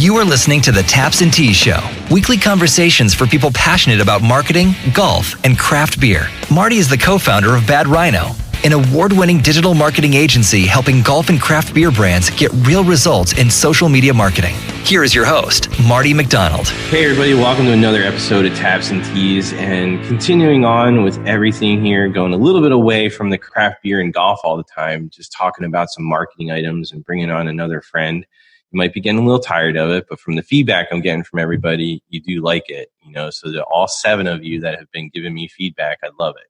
You are listening to the Taps and Teas Show, weekly conversations for people passionate about marketing, golf, and craft beer. Marty is the co-founder of Bad Rhino, an award-winning digital marketing agency helping golf and craft beer brands get real results in social media marketing. Here is your host, Marty McDonald. Hey everybody, welcome to another episode of Taps and Teas, and continuing on with everything here, going a little bit away from the craft beer and golf all the time, just talking about some marketing items and bringing on another friend. You might be getting a little tired of it, but from the feedback I'm getting from everybody, you do like it, so to all 7 of you that have been giving me feedback, I love it.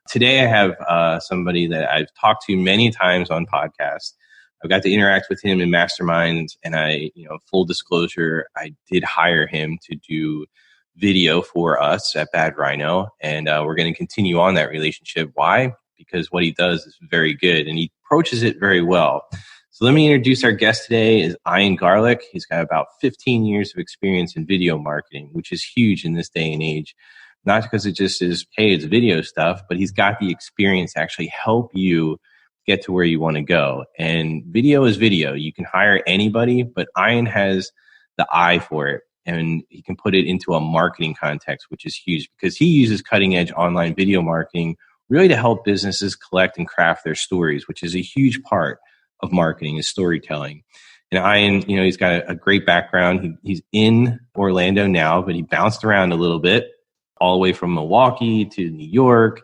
Today I have somebody that I've talked to many times on podcasts. I've got to interact with him in masterminds, and full disclosure, I did hire him to do video for us at Bad Rhino, and we're going to continue on that relationship. Why? Because what he does is very good, and he approaches it very well. So let me introduce our guest today is Ian Garlick. He's got about 15 years of experience in video marketing, which is huge in this day and age. Not because it just is, hey, it's video stuff, but he's got the experience to actually help you get to where you want to go. And video is video. You can hire anybody, but Ian has the eye for it, and he can put it into a marketing context, which is huge because he uses cutting edge online video marketing really to help businesses collect and craft their stories, which is a huge part of marketing is storytelling. And Ian, he's got a great background. He's in Orlando now, but he bounced around a little bit, all the way from Milwaukee to New York.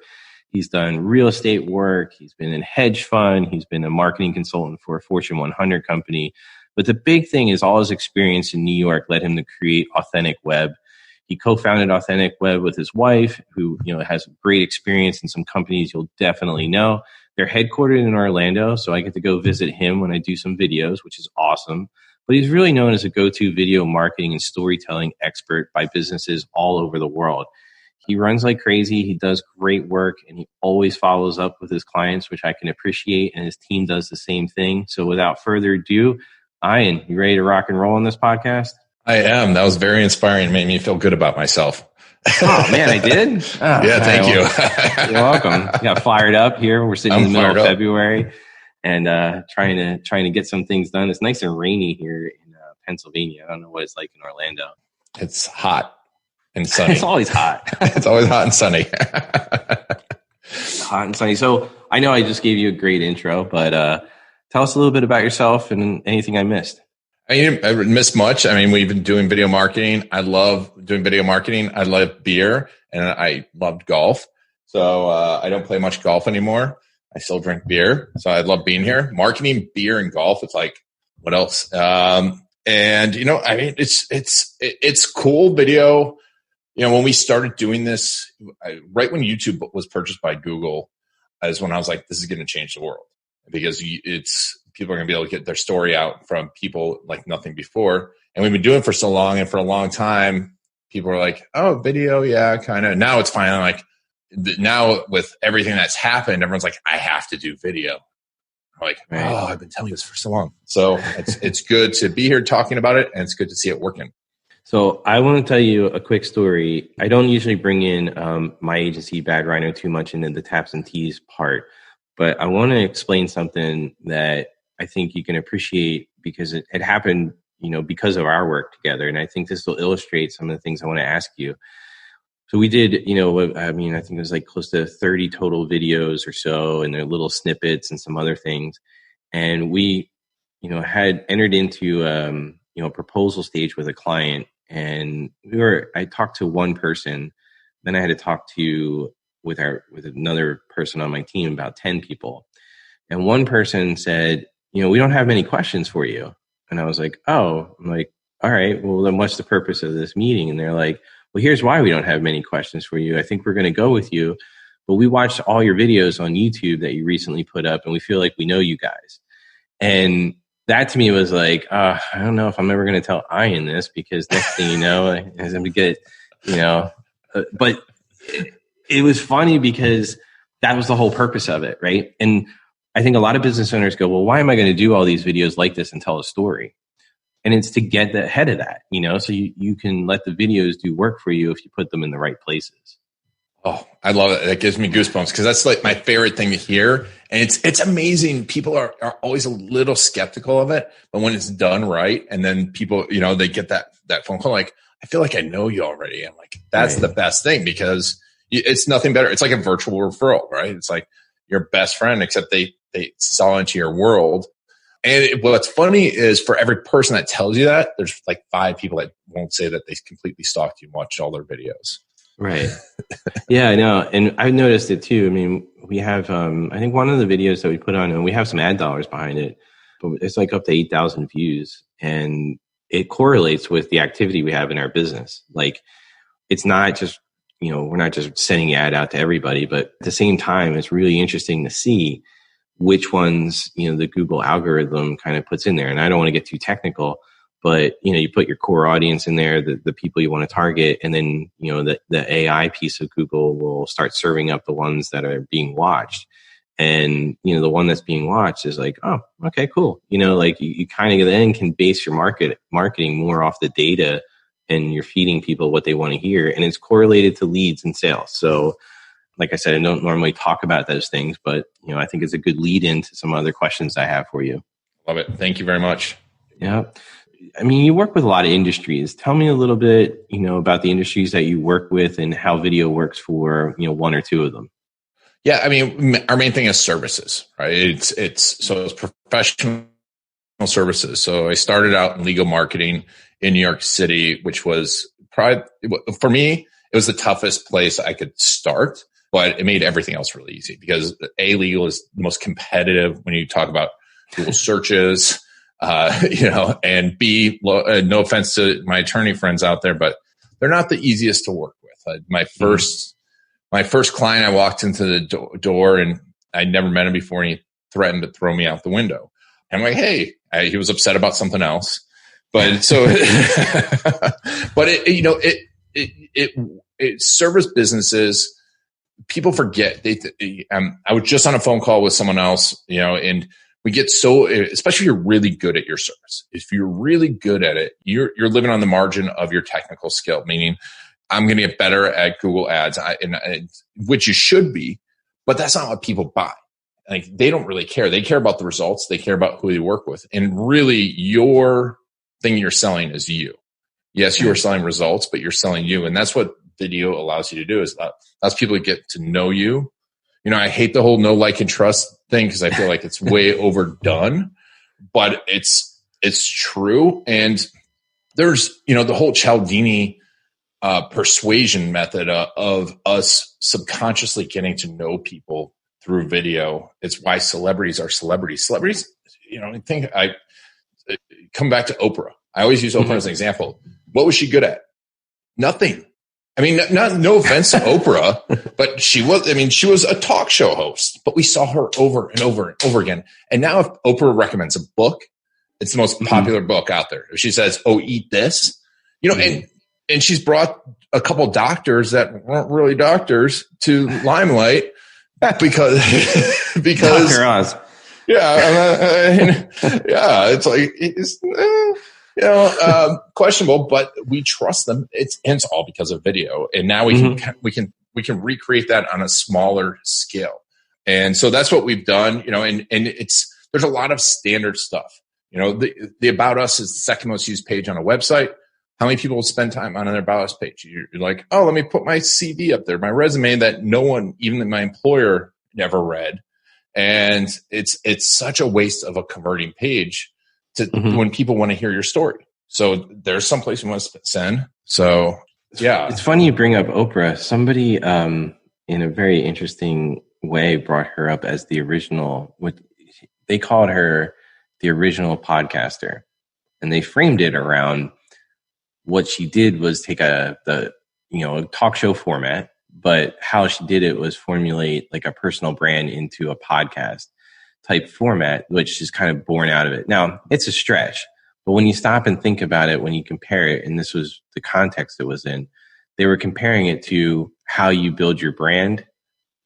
He's done real estate work. He's been in hedge fund. He's been a marketing consultant for a Fortune 100 company. But the big thing is all his experience in New York led him to create Authentic Web. He co-founded Authentic Web with his wife, who has great experience in some companies you'll definitely know. They're headquartered in Orlando, so I get to go visit him when I do some videos, which is awesome. But he's really known as a go-to video marketing and storytelling expert by businesses all over the world. He runs like crazy. He does great work, and he always follows up with his clients, which I can appreciate, and his team does the same thing. So without further ado, Ian, you ready to rock and roll on this podcast? I am. That was very inspiring. It made me feel good about myself. Oh, man, I did? Oh, yeah, thank you. You're welcome. Got fired up here. We're sitting in the middle of February and trying to get some things done. It's nice and rainy here in Pennsylvania. I don't know what it's like in Orlando. It's hot and sunny. It's always hot. It's always hot and sunny. Hot and sunny. So I know I just gave you a great intro, but tell us a little bit about yourself and anything I missed. I didn't miss much. We've been doing video marketing. I love doing video marketing. I love beer, and I loved golf. So I don't play much golf anymore. I still drink beer. So I love being here. Marketing, beer, and golf. It's like, what else? It's cool video. When we started doing this, right when YouTube was purchased by Google, is when I was like, this is going to change the world because people are going to be able to get their story out from people like nothing before. And we've been doing it for so long, and for a long time, people are like, oh, video. Yeah, kind of. Now it's finally like, now with everything that's happened, everyone's like, I have to do video. I'm like, oh, I've been telling you this for so long. So it's good to be here talking about it, and it's good to see it working. So I want to tell you a quick story. I don't usually bring in my agency, Bad Rhino, too much into the Taps and Teas part, but I want to explain something that I think you can appreciate because it happened, because of our work together. And I think this will illustrate some of the things I want to ask you. So we did, I think it was like close to 30 total videos or so, and their little snippets and some other things. And we, had entered into, a proposal stage with a client, and I talked to one person, then I had to talk with another person on my team, about 10 people. And one person said, we don't have many questions for you. And I was like, oh, I'm like, all right, well, then what's the purpose of this meeting? And they're like, well, here's why we don't have many questions for you. I think we're going to go with you, but we watched all your videos on YouTube that you recently put up, and we feel like we know you guys. And that to me was like, I don't know if I'm ever going to tell Ian this, because next thing you know, I'm going to get, but it was funny because that was the whole purpose of it, right? And I think a lot of business owners go, well, why am I going to do all these videos like this and tell a story? And it's to get ahead of that, so you can let the videos do work for you if you put them in the right places. Oh, I love it. That gives me goosebumps because that's like my favorite thing to hear. And it's amazing. People are always a little skeptical of it, but when it's done right, and then people, they get that phone call like, I feel like I know you already. I'm like, that's Right. the best thing because it's nothing better. It's like a virtual referral, right? It's like your best friend, except they saw into your world. And what's funny is for every person that tells you that, there's like 5 people that won't say that they completely stalked you and watched all their videos. Right. Yeah, I know. And I've noticed it too. I mean, we have, I think one of the videos that we put on, and we have some ad dollars behind it, but it's like up to 8,000 views. And it correlates with the activity we have in our business. Like, it's not just, we're not just sending ad out to everybody, but at the same time, it's really interesting to see which ones, the Google algorithm kind of puts in there. And I don't want to get too technical, but, you put your core audience in there, the people you want to target, and then, the AI piece of Google will start serving up the ones that are being watched. And, the one that's being watched is like, oh, okay, cool. Like you kind of then can base your marketing more off the data, and you're feeding people what they want to hear. And it's correlated to leads and sales. So like I said, I don't normally talk about those things, but, I think it's a good lead into some other questions I have for you. Love it. Thank you very much. Yeah. I mean, you work with a lot of industries. Tell me a little bit, about the industries that you work with and how video works for, 1 or 2 of them. Yeah. I mean, our main thing is services, right? It's professional services. So I started out in legal marketing in New York City, which was probably, for me, it was the toughest place I could start, but it made everything else really easy because legal is the most competitive when you talk about Google searches, and B, no offense to my attorney friends out there, but they're not the easiest to work with. My first client, I walked into the door and I'd never met him before, and he threatened to throw me out the window. I'm like, hey, he was upset about something else, but so, but it service businesses. People forget. I was just on a phone call with someone else, and we get so, especially if you're really good at your service. If you're really good at it, you're living on the margin of your technical skill, meaning I'm going to get better at Google Ads, which you should be, but that's not what people buy. Like, they don't really care. They care about the results. They care about who they work with. And really, your thing you're selling is you. Yes, you are selling results, but you're selling you. And that's what video allows you to do, is allows people to get to know you. I hate the whole know, like, and trust thing because I feel like it's way overdone, but it's true. And there's, the whole Cialdini persuasion method of us subconsciously getting to know people through video. It's why celebrities are celebrities. Celebrities, I come back to Oprah. I always use Oprah as an example. What was she good at? Nothing. I mean, no offense to Oprah, but she was a talk show host, but we saw her over and over and over again. And now if Oprah recommends a book, it's the most popular book out there. If she says, oh, eat this, and she's brought a couple doctors that weren't really doctors to limelight because Dr. Oz. It's like, questionable, but we trust them. It's all because of video. And now we can recreate that on a smaller scale. And so that's what we've done, and there's a lot of standard stuff. The About Us is the second most used page on a website. How many people spend time on their About Us page? You're like, oh, let me put my CV up there, my resume that no one, even my employer, never read. And it's such a waste of a converting page to when people want to hear your story. So there's some place you want to send. So yeah. It's funny you bring up Oprah. Somebody in a very interesting way brought her up as the original, what they called her, the original podcaster. And they framed it around what she did was take a talk show format, but how she did it was formulate like a personal brand into a podcast type format, which is kind of born out of it. Now, it's a stretch, but when you stop and think about it, when you compare it, and this was the context it was in, they were comparing it to how you build your brand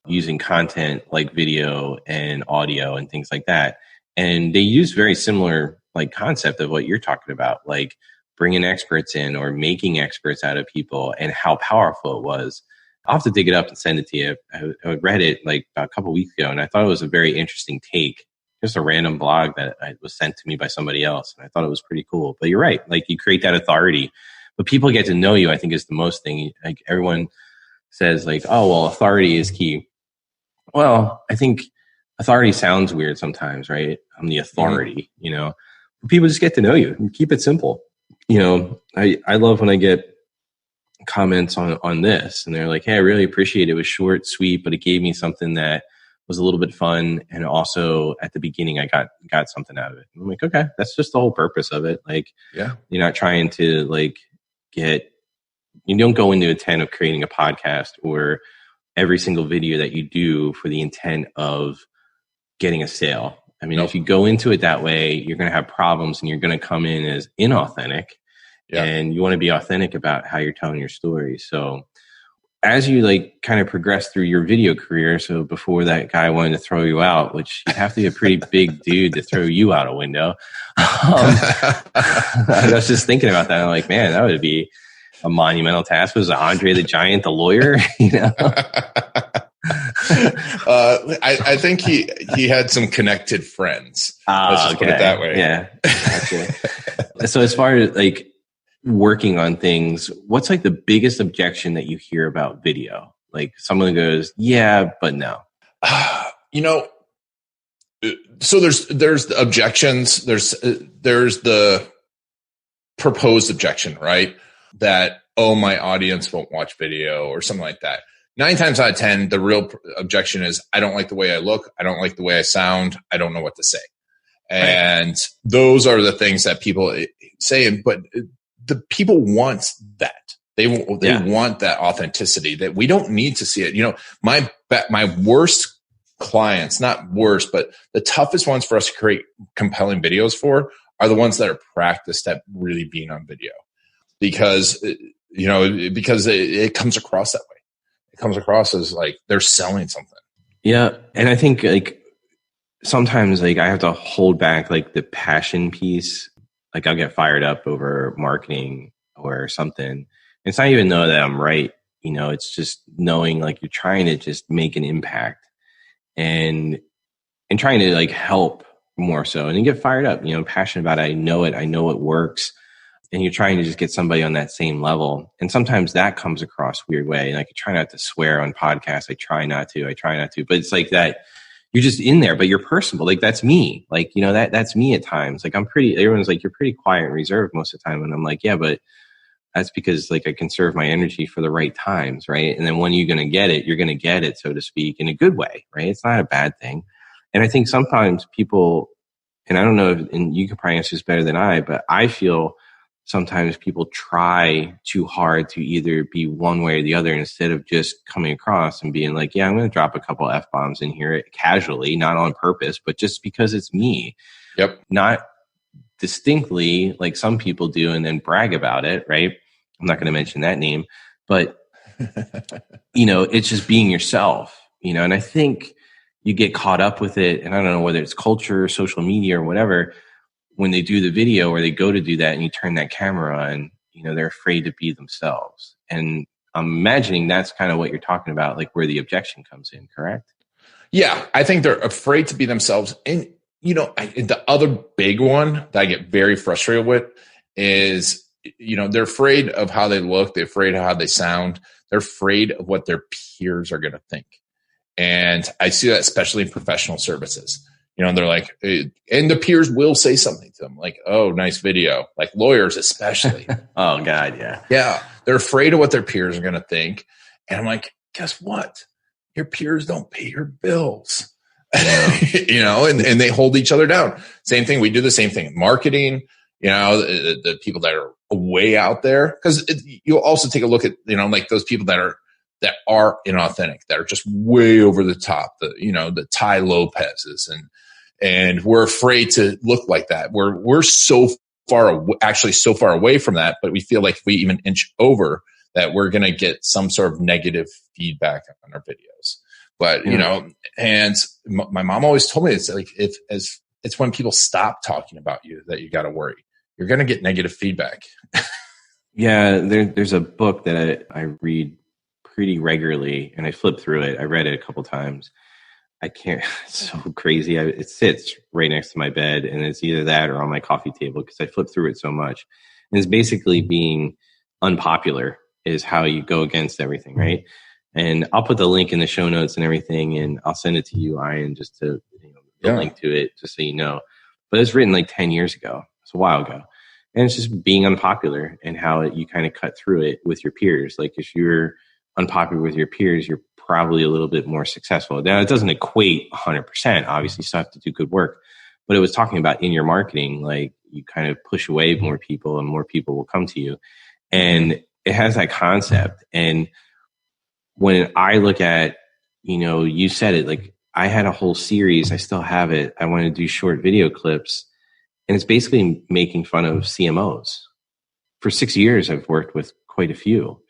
using content like video and audio and things like that. And they use very similar like concept of what you're talking about, like bringing experts in or making experts out of people, and how powerful it was. I'll have to dig it up and send it to you. I read it like about a couple of weeks ago, and I thought it was a very interesting take. Just a random blog that was sent to me by somebody else, and I thought it was pretty cool. But you're right, like you create that authority, but people get to know you. I think is the most thing. Like everyone says, like, oh well, authority is key. Well, I think authority sounds weird sometimes, right? I'm the authority, you know. People just get to know you and keep it simple. You know, I love when I get comments on this and they're like, hey, I really appreciate it. It was short, sweet, but it gave me something that was a little bit fun. And also at the beginning, I got something out of it. And I'm like, okay, that's just the whole purpose of it. Like, yeah, you're not trying to like you don't go into the intent of creating a podcast or every single video that you do for the intent of getting a sale. I mean, if you go into it that way, you're going to have problems and you're going to come in as inauthentic. Yeah. And you want to be authentic about how you're telling your story. So as you like kind of progress through your video career, so before that guy wanted to throw you out, which you have to be a pretty big dude to throw you out a window. I was just thinking about that. I'm like, man, that would be a monumental task. Was Andre the Giant the lawyer? You know? I think he had some connected friends. Let's just put it that way. Yeah. Gotcha. So as far as like working on things, what's like the biggest objection that you hear about video? Like someone goes, yeah, but no. You know, so there's the objections. There's the proposed objection, right? That, oh, my audience won't watch video or something like that. 9 times out of 10, the real objection is I don't like the way I look. I don't like the way I sound. I don't know what to say. And those are the things that people say. But the people want that. They want that authenticity that we don't need to see it. You know, my worst clients, not worst, but the toughest ones for us to create compelling videos for are the ones that are practiced at really being on video because it comes across that way. It comes across as like they're selling something. Yeah. And I think like sometimes like I have to hold back like the passion piece. Like I'll get fired up over marketing or something. It's not even know that I'm right. You know, it's just knowing like you're trying to just make an impact and trying to like help more so. And you get fired up, you know, passionate about it. I know it works. And you're trying to just get somebody on that same level. And sometimes that comes across a weird way. And like I try not to swear on podcasts. I try not to, but it's like that you're just in there, but you're personable. Like that's me. Like, you know, that's me at times. Like everyone's like, you're pretty quiet and reserved most of the time. And I'm like, yeah, but that's because like I conserve my energy for the right times. Right. And then when you're going to get it, you're going to get it, so to speak, in a good way. Right. It's not a bad thing. And I think sometimes people, and I don't know if, and you could probably answer this better than I, but I feel sometimes people try too hard to either be one way or the other instead of just coming across and being like, yeah, I'm going to drop a couple F-bombs in here casually, not on purpose, but just because it's me. Yep. Not distinctly like some people do and then brag about it, right? I'm not going to mention that name, but you know, it's just being yourself, you know, and I think you get caught up with it. And I don't know whether it's culture, social media or whatever, when they do the video or they go to do that and you turn that camera on, you know, they're afraid to be themselves. And I'm imagining that's kind of what you're talking about, like where the objection comes in, correct? Yeah, I think they're afraid to be themselves. And, you know, the other big one that I get very frustrated with is, you know, they're afraid of how they look. They're afraid of how they sound. They're afraid of what their peers are going to think. And I see that especially in professional services. You know, they're like, and the peers will say something to them like, oh, nice video, like lawyers, especially. Oh God. Yeah. Yeah. They're afraid of what their peers are going to think. And I'm like, guess what? Your peers don't pay your bills, you know, and they hold each other down. Same thing. We do the same thing in marketing, you know, the people that are way out there, because you'll also take a look at, you know, like those people that are inauthentic, that are just way over the top, the Tai Lopez's and we're afraid to look like that. We're so far away from that, but we feel like if we even inch over that, we're going to get some sort of negative feedback on our videos. But, you know, and my mom always told me, it's like, it's when people stop talking about you that you got to worry. You're going to get negative feedback. Yeah. There's a book that I read pretty regularly, and I flip through it. I read it a couple times. I can't, it's so crazy. It sits right next to my bed, and it's either that or on my coffee table because I flip through it so much. And it's basically being unpopular is how you go against everything, right? And I'll put the link in the show notes and everything, and I'll send it to you, Ian, just to the link to it, just so you know. But it's written like 10 years ago. It's a while ago. And it's just being unpopular and how you kind of cut through it with your peers. Like if you're unpopular with your peers, you're probably a little bit more successful. Now, it doesn't equate 100%. Obviously, you still have to do good work. But it was talking about in your marketing, like you kind of push away more people and more people will come to you. And it has that concept. And when I look at, you said it, like I had a whole series. I still have it. I want to do short video clips. And it's basically making fun of CMOs. For 6 years, I've worked with quite a few.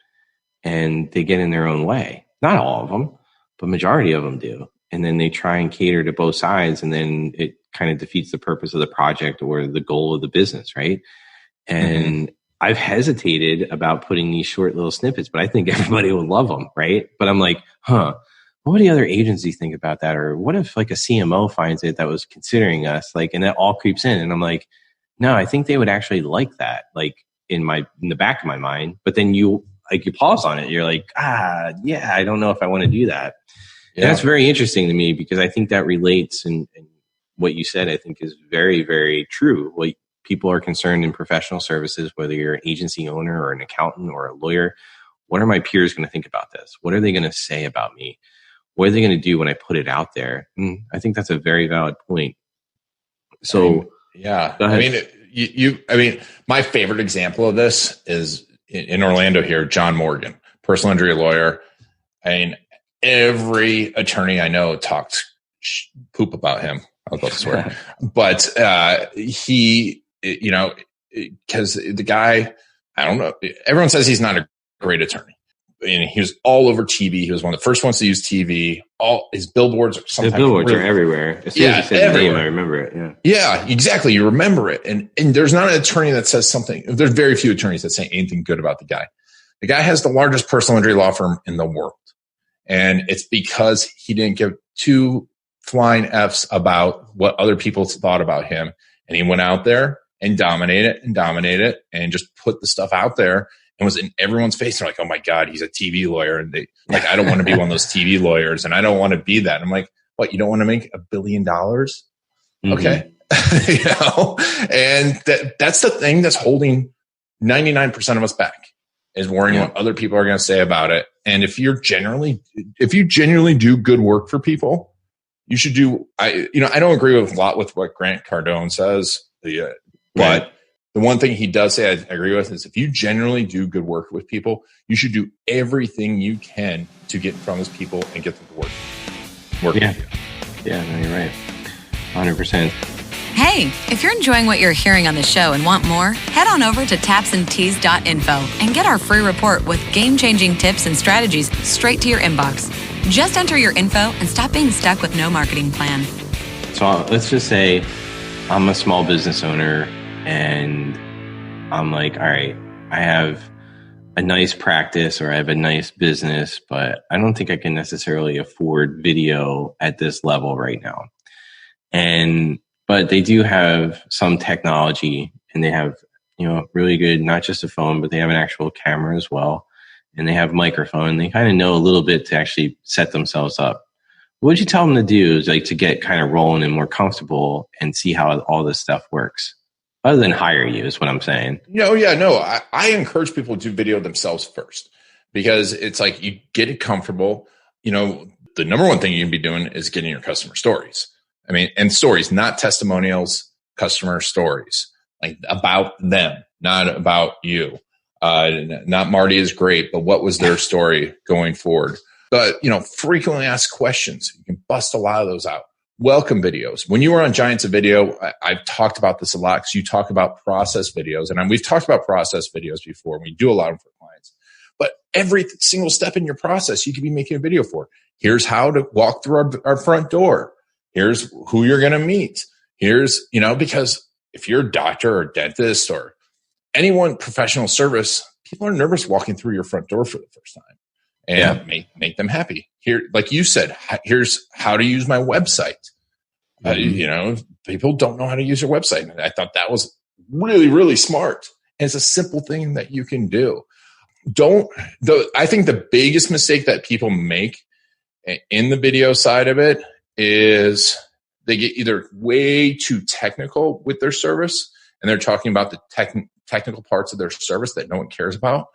And they get in their own way. Not all of them, but majority of them do. And then they try and cater to both sides. And then it kind of defeats the purpose of the project or the goal of the business, right? And I've hesitated about putting these short little snippets, but I think everybody would love them, right? But I'm like, what do the other agencies think about that? Or what if like a CMO finds it that was considering us, like, and that all creeps in. And I'm like, no, I think they would actually like that, like in the back of my mind. But then you pause on it. You're like, yeah, I don't know if I want to do that. Yeah. And that's very interesting to me because I think that relates and what you said, I think is very, very true. Like people are concerned in professional services, whether you're an agency owner or an accountant or a lawyer, what are my peers going to think about this? What are they going to say about me? What are they going to do when I put it out there? And I think that's a very valid point. So, my favorite example of this is in Orlando here, John Morgan, personal injury lawyer. I mean, every attorney I know talks poop about him. I was about to swear, but he, because the guy, I don't know. Everyone says he's not a great attorney. And he was all over TV. He was one of the first ones to use TV. All his billboards are sometimes are everywhere. As soon as you said the name, I remember it. Yeah, exactly. You remember it. And there's not an attorney that says something. There's very few attorneys that say anything good about the guy. The guy has the largest personal injury law firm in the world. And it's because he didn't give two flying Fs about what other people thought about him. And he went out there and dominated and just put the stuff out there. And was in everyone's face. They're like, oh my God, he's a TV lawyer. And they like, I don't want to be one of those TV lawyers and I don't want to be that. And I'm like, what, you don't want to make $1 billion? Okay. And that's the thing that's holding 99% of us back is worrying what other people are going to say about it. And if you genuinely do good work for people, you should do, I don't agree with a lot with what Grant Cardone says, but the one thing he does say I agree with is if you genuinely do good work with people, you should do everything you can to get in front of those people and get them to work with you. Yeah, no, you're right. 100%. Hey, if you're enjoying what you're hearing on the show and want more, head on over to tapsandtees.info and get our free report with game-changing tips and strategies straight to your inbox. Just enter your info and stop being stuck with no marketing plan. So let's just say I'm a small business owner and I'm like, all right, I have a nice practice or I have a nice business, but I don't think I can necessarily afford video at this level right now. But they do have some technology and they have, really good, not just a phone, but they have an actual camera as well. And they have a microphone. They kind of know a little bit to actually set themselves up. What would you tell them to do is like to get kind of rolling and more comfortable and see how all this stuff works? Other than hire you is what I'm saying. I encourage people to do video themselves first because it's like you get it comfortable. The number one thing you can be doing is getting your customer stories. I mean, and stories, not testimonials, customer stories, like about them, not about you. Not Marty is great, but what was their story going forward? But, frequently asked questions. You can bust a lot of those out. Welcome videos. When you were on Giants of Video, I've talked about this a lot because you talk about process videos. And we've talked about process videos before. And we do a lot of them for clients. But every single step in your process, you could be making a video for. Here's how to walk through our front door. Here's who you're going to meet. Here's, because if you're a doctor or a dentist or anyone professional service, people are nervous walking through your front door for the first time. and make them happy. Here, like you said, here's how to use my website. People don't know how to use your website. And I thought that was really, really smart. And it's a simple thing that you can do. I think the biggest mistake that people make in the video side of it is they get either way too technical with their service and they're talking about the technical parts of their service that no one cares about,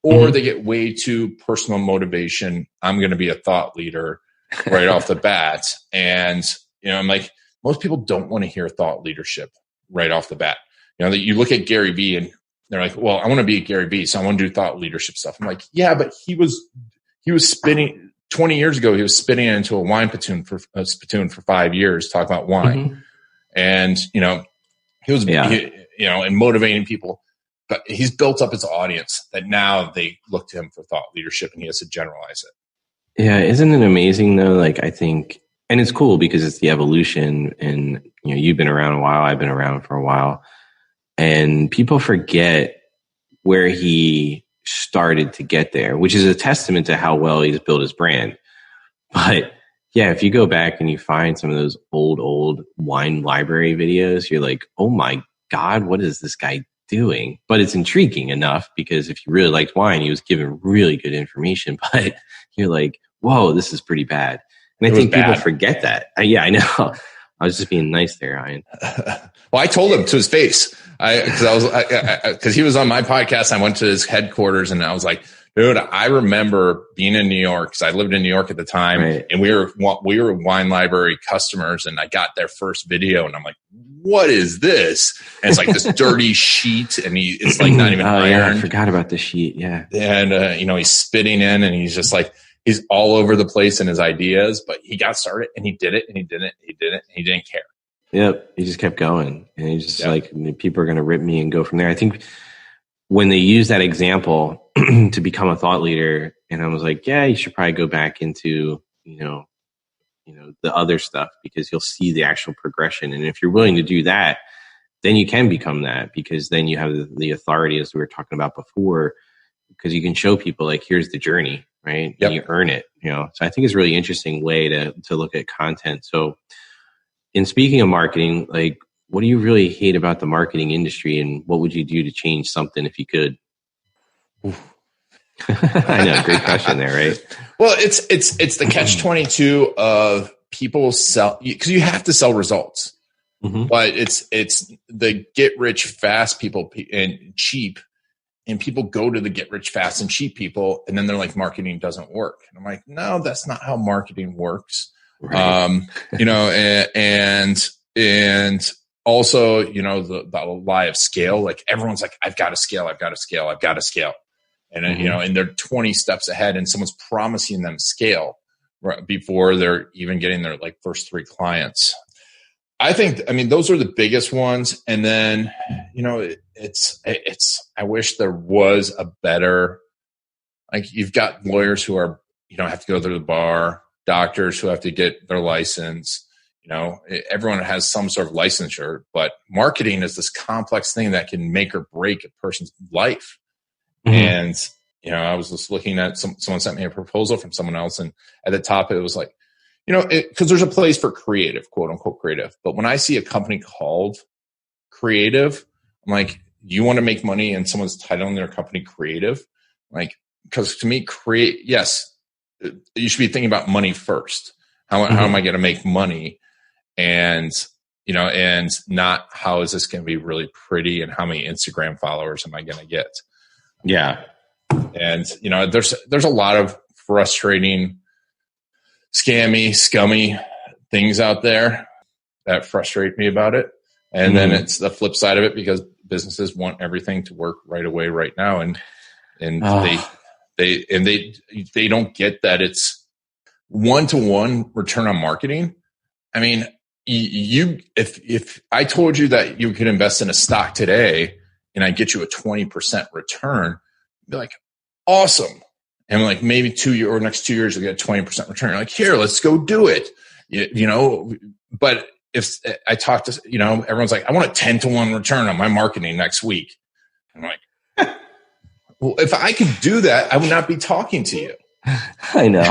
or they get way too personal motivation. I'm going to be a thought leader right off the bat. And, I'm like, most people don't want to hear thought leadership right off the bat. That you look at Gary Vee and they're like, well, I want to be Gary Vee, so I want to do thought leadership stuff. I'm like, yeah, but he was spinning 20 years ago. He was spinning into a wine spittoon for 5 years, talking about wine, and he was and motivating people. But he's built up his audience that now they look to him for thought leadership, and he has to generalize it. Yeah, isn't it amazing though? Like I think, and it's cool because it's the evolution, and you've been around a while, I've been around for a while. And people forget where he started to get there, which is a testament to how well he's built his brand. But yeah, if you go back and you find some of those old wine library videos, you're like, oh my God, what is this guy doing? But it's intriguing enough because if you really liked wine, he was giving really good information. But you're like, whoa, this is pretty bad. And I think people forget that. Yeah, I know. I was just being nice there, Ryan. Well, I told him to his face because he was on my podcast. I went to his headquarters and I was like, dude, I remember being in New York because I lived in New York at the time, and we were wine library customers. And I got their first video, and I'm like, what is this? And it's like this dirty sheet, and it's like not even iron. Yeah, I forgot about the sheet. Yeah, and he's spitting in, and he's just like. He's all over the place in his ideas, but he got started and he did it and he did it, and he did it, and he didn't care. Yep. He just kept going. And he's just like, people are going to rip me and go from there. I think when they use that example to become a thought leader, and I was like, yeah, you should probably go back into, the other stuff because you'll see the actual progression. And if you're willing to do that, then you can become that because then you have the authority as we were talking about before, because you can show people like, here's the journey. Right. Yep. And you earn it, So I think it's a really interesting way to look at content. So in speaking of marketing, like what do you really hate about the marketing industry and what would you do to change something if you could? I know. Great question there. Right. Well, it's the catch-22 of people sell because you have to sell results, but it's the get rich fast people and cheap. And people go to the get rich fast and cheap people, and then they're like, marketing doesn't work. And I'm like, no, that's not how marketing works. Right. And also, the lie of scale. Like everyone's like, I've got to scale. And and they're 20 steps ahead, and someone's promising them scale right before they're even getting their like first 3 clients. I mean, those are the biggest ones. And then, I wish there was a better, like you've got lawyers who are, have to go to the bar, doctors who have to get their license, everyone has some sort of licensure, but marketing is this complex thing that can make or break a person's life. And, I was just looking at someone sent me a proposal from someone else. And at the top, it was like, because there's a place for creative, quote unquote creative. But when I see a company called creative, I'm like, you want to make money and someone's titling their company creative? Like, because to me, yes, you should be thinking about money first. How am I going to make money? And, and not how is this going to be really pretty and how many Instagram followers am I going to get? Yeah. And, there's a lot of frustrating scummy things out there that frustrate me about it. And then it's the flip side of it because businesses want everything to work right away, right now. And they don't get that it's 1-to-1 return on marketing. I mean, if I told you that you could invest in a stock today and I get you a 20% return, you'd be like, awesome. And like maybe next 2 years, you'll get a 20% return. You're like, here, let's go do it. But if I talk to, everyone's like, I want a 10-to-1 return on my marketing next week. I'm like, well, if I could do that, I would not be talking to you. I know.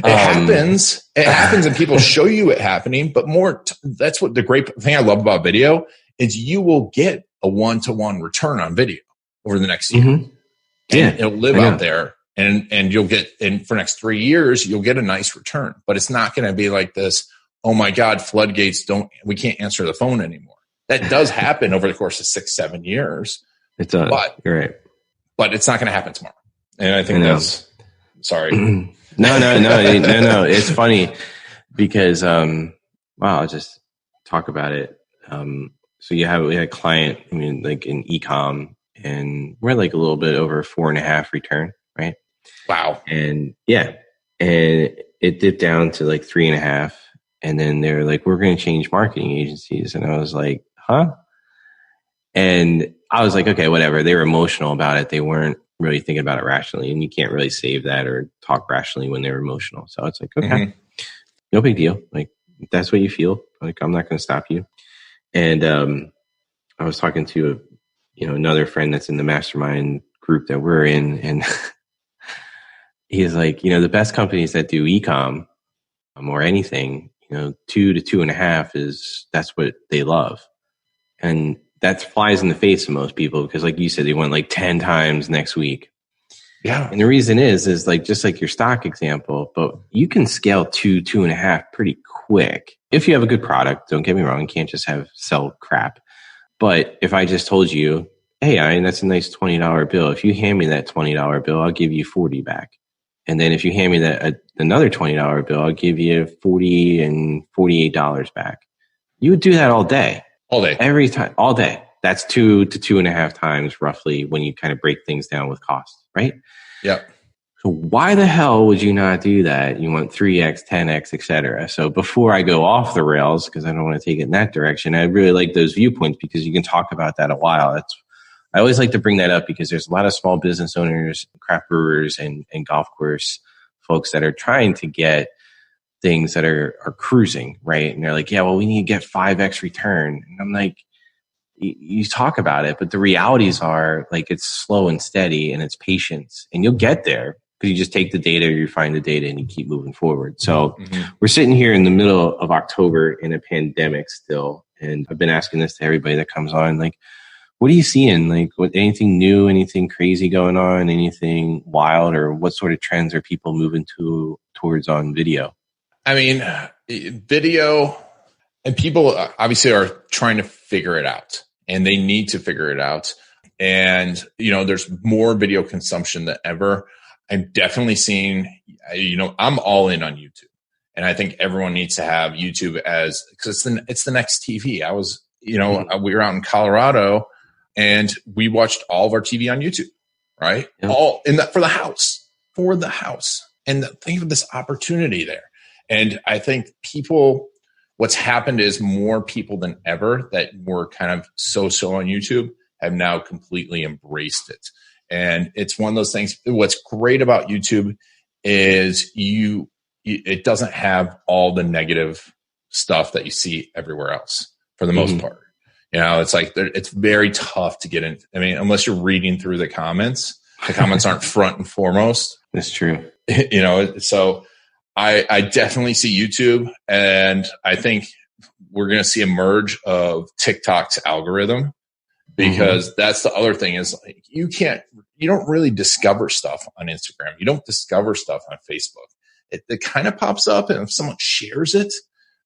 It happens and people show you it happening, but that's what the great thing I love about video is you will get a one-to-one return on video over the next year. Mm-hmm. And it'll live out there and you'll get, and for the next 3 years, you'll get a nice return, but it's not going to be like this. Oh my God, floodgates we can't answer the phone anymore. That does happen over the course of 6-7 years. It does. But you're right. But it's not going to happen tomorrow. And I think sorry. No. It's funny because, I'll just talk about it. So we had a client, like in e-com, and we're like a little bit over 4.5 return, right? Wow. And and it dipped down to like 3.5. And then they're like, we're going to change marketing agencies. And I was like, huh? And I was like, okay, whatever. They were emotional about it. They weren't really thinking about it rationally. And you can't really save that or talk rationally when they're emotional. So it's like, okay, no big deal. Like, if that's what you feel. Like, I'm not going to stop you. And I was talking to another friend that's in the mastermind group that we're in. And he's like, the best companies that do e-com or anything, 2 to 2.5 that's what they love. And that flies in the face of most people because, like you said, they want like 10 times next week. Yeah. And the reason is like, just like your stock example, but you can scale 2.5 pretty quick. If you have a good product, don't get me wrong, you can't just sell crap. But if I just told you, hey, that's a nice $20 bill. If you hand me that $20 bill, I'll give you 40 back. And then if you hand me that another $20 bill, I'll give you $40 and $48 back. You would do that all day. All day. Every time. All day. That's 2 to 2.5 times roughly when you kind of break things down with cost, right? Yep. So why the hell would you not do that? You want 3x, 10x, etc. So before I go off the rails, because I don't want to take it in that direction, I really like those viewpoints because you can talk about that a while. I always like to bring that up because there's a lot of small business owners, craft brewers, and golf course folks that are trying to get things that are cruising, right? And they're like, yeah, well, we need to get 5x return. And I'm like, you talk about it, but the realities are like it's slow and steady and it's patience. And you'll get there because you just take the data, you find the data, and you keep moving forward. So we're sitting here in the middle of October in a pandemic still. And I've been asking this to everybody that comes on, like, what are you seeing? Like, anything new, anything crazy going on, anything wild, or what sort of trends are people moving towards on video? I mean, video, and people obviously are trying to figure it out, and they need to figure it out. And, there's more video consumption than ever. I'm definitely seeing, I'm all in on YouTube, and I think everyone needs to have YouTube because it's the next TV. We were out in Colorado, and we watched all of our TV on YouTube, right? Yeah. All in that for the house. And think of this opportunity there. And I think what's happened is more people than ever that were kind of so on YouTube have now completely embraced it. And it's one of those things. What's great about YouTube is it doesn't have all the negative stuff that you see everywhere else for the most part. It's like it's very tough to get in. I mean, unless you're reading through the comments aren't front and foremost. That's true. So I definitely see YouTube, and I think we're going to see a merge of TikTok's algorithm because that's the other thing is like, you don't really discover stuff on Instagram. You don't discover stuff on Facebook. It kind of pops up and if someone shares it,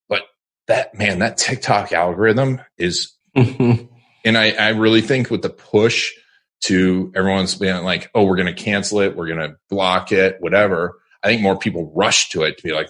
but that TikTok algorithm is, and I really think with the push to everyone's being like, oh, we're going to cancel it. We're going to block it, whatever. I think more people rush to it to be like,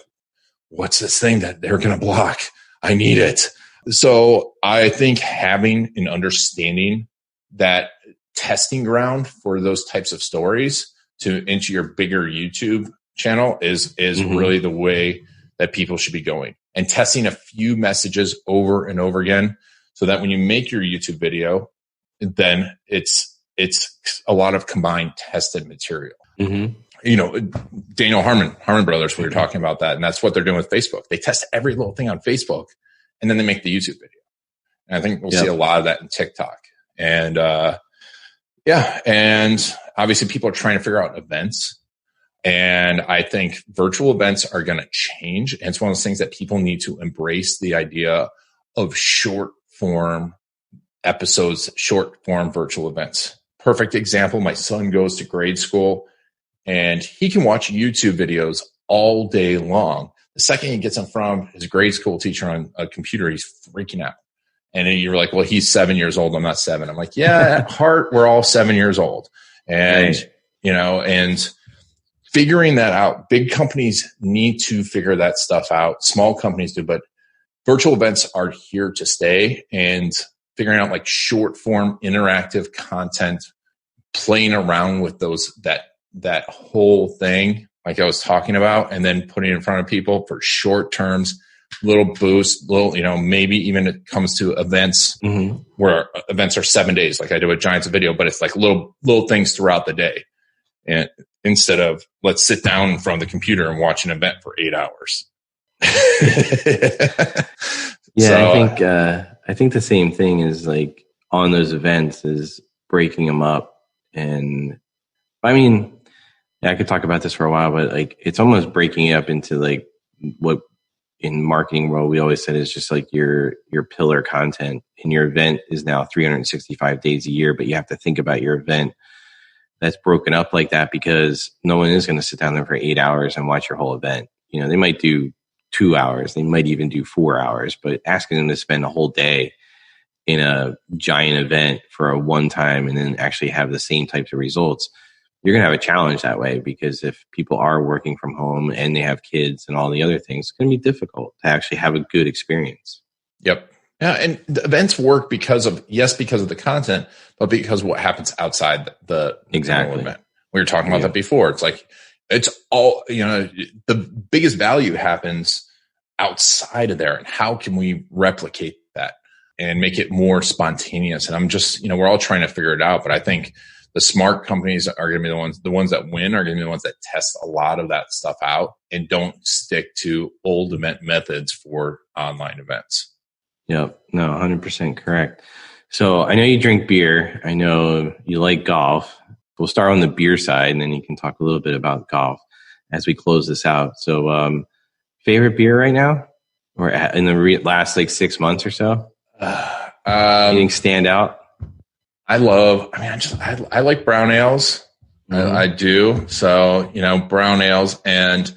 what's this thing that they're going to block? I need it. So I think having an understanding that testing ground for those types of stories into your bigger YouTube channel is really the way that people should be going, and testing a few messages over and over again so that when you make your YouTube video, then it's a lot of combined tested material. Daniel Harmon Brothers, we were talking about that, and that's what they're doing with Facebook. They test every little thing on Facebook, and then they make the YouTube video. And I think we'll see a lot of that in TikTok. And and obviously people are trying to figure out events. And I think virtual events are going to change. And it's one of those things that people need to embrace, the idea of short form episodes, short form virtual events. Perfect example. My son goes to grade school and he can watch YouTube videos all day long. The second he gets in front of his grade school teacher on a computer, he's freaking out. And you're like, well, he's 7 years old. I'm not 7. I'm like, yeah, at heart, we're all 7 years old. And, and figuring that out, big companies need to figure that stuff out. Small companies do, but virtual events are here to stay, and figuring out like short form interactive content, playing around with that whole thing, like I was talking about, and then putting it in front of people for short terms, little boost, maybe even it comes to events where events are 7 days. Like I do a Giants video, but it's like little things throughout the day. And instead of let's sit down in front of the computer and watch an event for 8 hours. I think the same thing is like on those events is breaking them up. And I mean, I could talk about this for a while, but like it's almost breaking it up into like what in marketing world we always said is just like your pillar content, and your event is now 365 days a year, but you have to think about your event that's broken up like that, because no one is going to sit down there for 8 hours and watch your whole event. They might do 2 hours, they might even do 4 hours, but asking them to spend a whole day in a giant event for a one time and then actually have the same types of results, you're going to have a challenge that way, because if people are working from home and they have kids and all the other things, it's going to be difficult to actually have a good experience. Yep. Yeah. And the events work because of the content, but because of what happens outside the event. We were talking about that before. It's like, it's all, the biggest value happens outside of there. And how can we replicate that and make it more spontaneous? And I'm just, we're all trying to figure it out, but I think the smart companies are going to be the ones that win are going to be the ones that test a lot of that stuff out and don't stick to old event methods for online events. Yep. No, 100% correct. So I know you drink beer. I know you like golf. We'll start on the beer side, and then you can talk a little bit about golf as we close this out. So favorite beer right now, or in the last like 6 months or so? Anything stand out? I like brown ales. I do. So, brown ales and,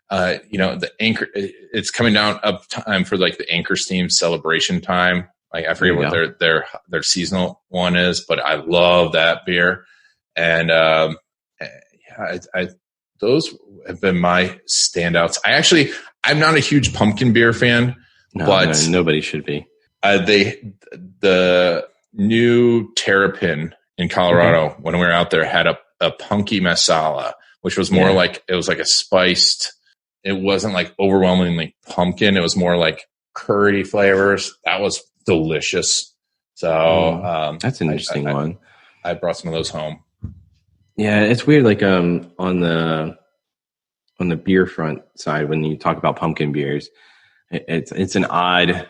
the Anchor, it's coming down up time for like the Anchor Steam celebration time. Like I forget what their seasonal one is, but I love that beer. And, those have been my standouts. I'm not a huge pumpkin beer fan, but nobody should be. The new Terrapin in Colorado, when we were out there, had a punky masala, which was more like, it was like a spiced, it wasn't like overwhelmingly pumpkin. It was more like curry flavors. That was delicious. So that's an interesting one. I brought some of those home. Yeah, it's weird. Like on the beer front side, when you talk about pumpkin beers, it's an odd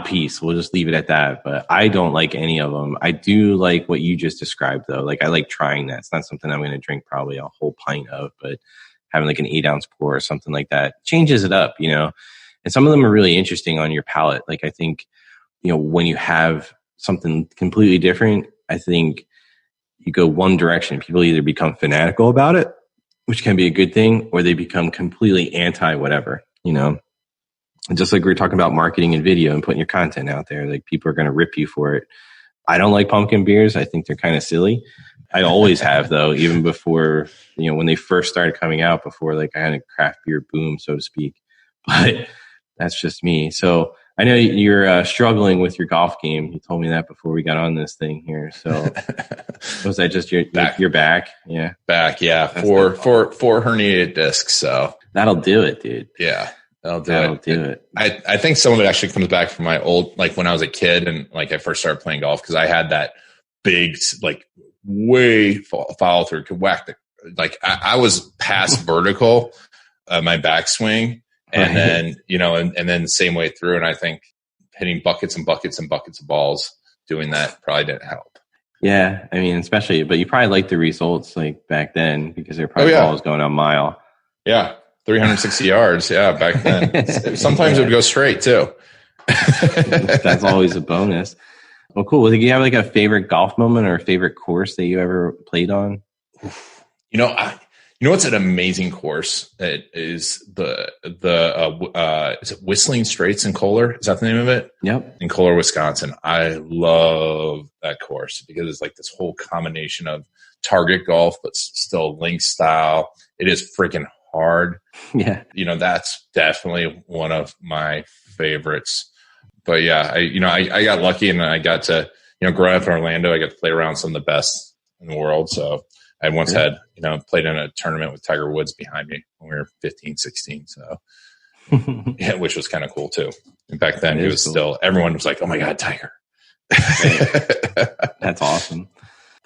piece. We'll just leave it at that. But I don't like any of them. I do like what you just described, though. Like I like trying that. It's not something I'm going to drink probably a whole pint of, but having like an 8-ounce pour or something like that changes it up, And some of them are really interesting on your palate. Like I think, when you have something completely different, I think you go one direction. People either become fanatical about it, which can be a good thing, or they become completely anti whatever, And just like we were talking about marketing and video and putting your content out there, like people are going to rip you for it. I don't like pumpkin beers. I think they're kind of silly. I always have, though, even before, when they first started coming out, before like I had a craft beer boom, so to speak. But that's just me. So I know you're struggling with your golf game. You told me that before we got on this thing here. So was that just your back? Yeah. Back. Yeah. Four herniated discs. So that'll do it, dude. Yeah. That'll do it. I think some of it actually comes back from my old, like when I was a kid and like I first started playing golf, because I had that big, like way follow through, could whack the, like I was past vertical, my backswing. And then, and then the same way through. And I think hitting buckets and buckets and buckets of balls, doing that probably didn't help. Yeah. I mean, especially, but you probably liked the results like back then, because they're probably balls going a mile. Yeah. 360 yards. Yeah. Back then. Sometimes it would go straight too. That's always a bonus. Well, cool. Well, do you have like a favorite golf moment or a favorite course that you ever played on? You know what's an amazing course? It is is it Whistling Straits in Kohler? Is that the name of it? Yep. In Kohler, Wisconsin. I love that course because it's like this whole combination of target golf, but still link style. It is freaking hard. Yeah. That's definitely one of my favorites. But yeah, I got lucky and I got to, growing up in Orlando, I got to play around some of the best in the world. So I once had, played in a tournament with Tiger Woods behind me when we were 15, 16. So yeah, which was kind of cool too. And back then he was cool. Still, everyone was like, oh my God, Tiger. That's awesome.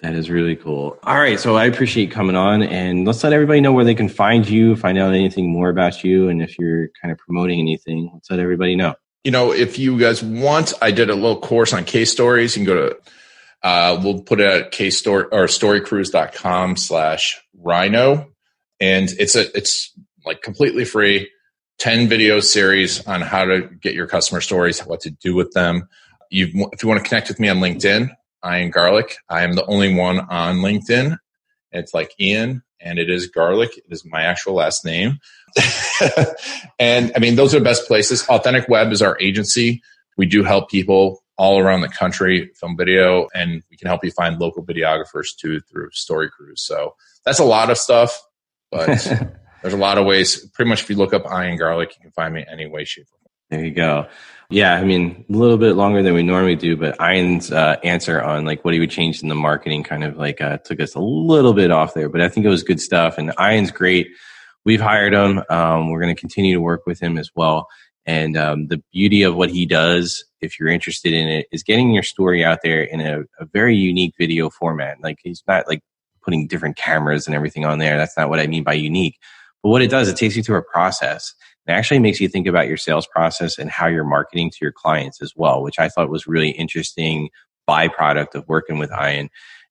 That is really cool. All right. So I appreciate coming on, and let's let everybody know where they can find you, find out anything more about you. And if you're kind of promoting anything, let's let everybody know. If you guys want, I did a little course on case stories. You can go to, we'll put it at storycruise.com/rhino. And it's like completely free, 10 video series on how to get your customer stories, what to do with them. If you want to connect with me on LinkedIn, Ian Garlic. I am the only one on LinkedIn. It's like Ian, and it is Garlic. It is my actual last name. And I mean, those are the best places. Authentic Web is our agency. We do help people all around the country film video, and we can help you find local videographers too through Story Cruise. So that's a lot of stuff, but there's a lot of ways. Pretty much if you look up Ian Garlic, you can find me any way, shape, or form. There you go. Yeah, I mean, a little bit longer than we normally do, but Ian's answer on like what he would change in the marketing kind of like took us a little bit off there, but I think it was good stuff. And Ian's great. We've hired him. We're going to continue to work with him as well. And the beauty of what he does, if you're interested in it, is getting your story out there in a very unique video format. Like he's not like putting different cameras and everything on there. That's not what I mean by unique. But what it does, it takes you through a process. It actually makes you think about your sales process and how you're marketing to your clients as well, which I thought was really interesting byproduct of working with Ian.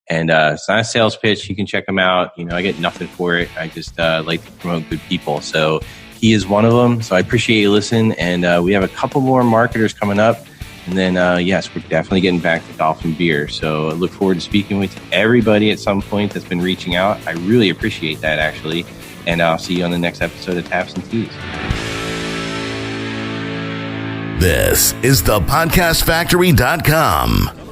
And it's not a sales pitch. You can check him out. I get nothing for it. I just like to promote good people. So he is one of them. So I appreciate you listening. And we have a couple more marketers coming up. And then, yes, we're definitely getting back to golf and beer. So I look forward to speaking with everybody at some point that's been reaching out. I really appreciate that, actually. And I'll see you on the next episode of Taps and Tees. This is thepodcastfactory.com.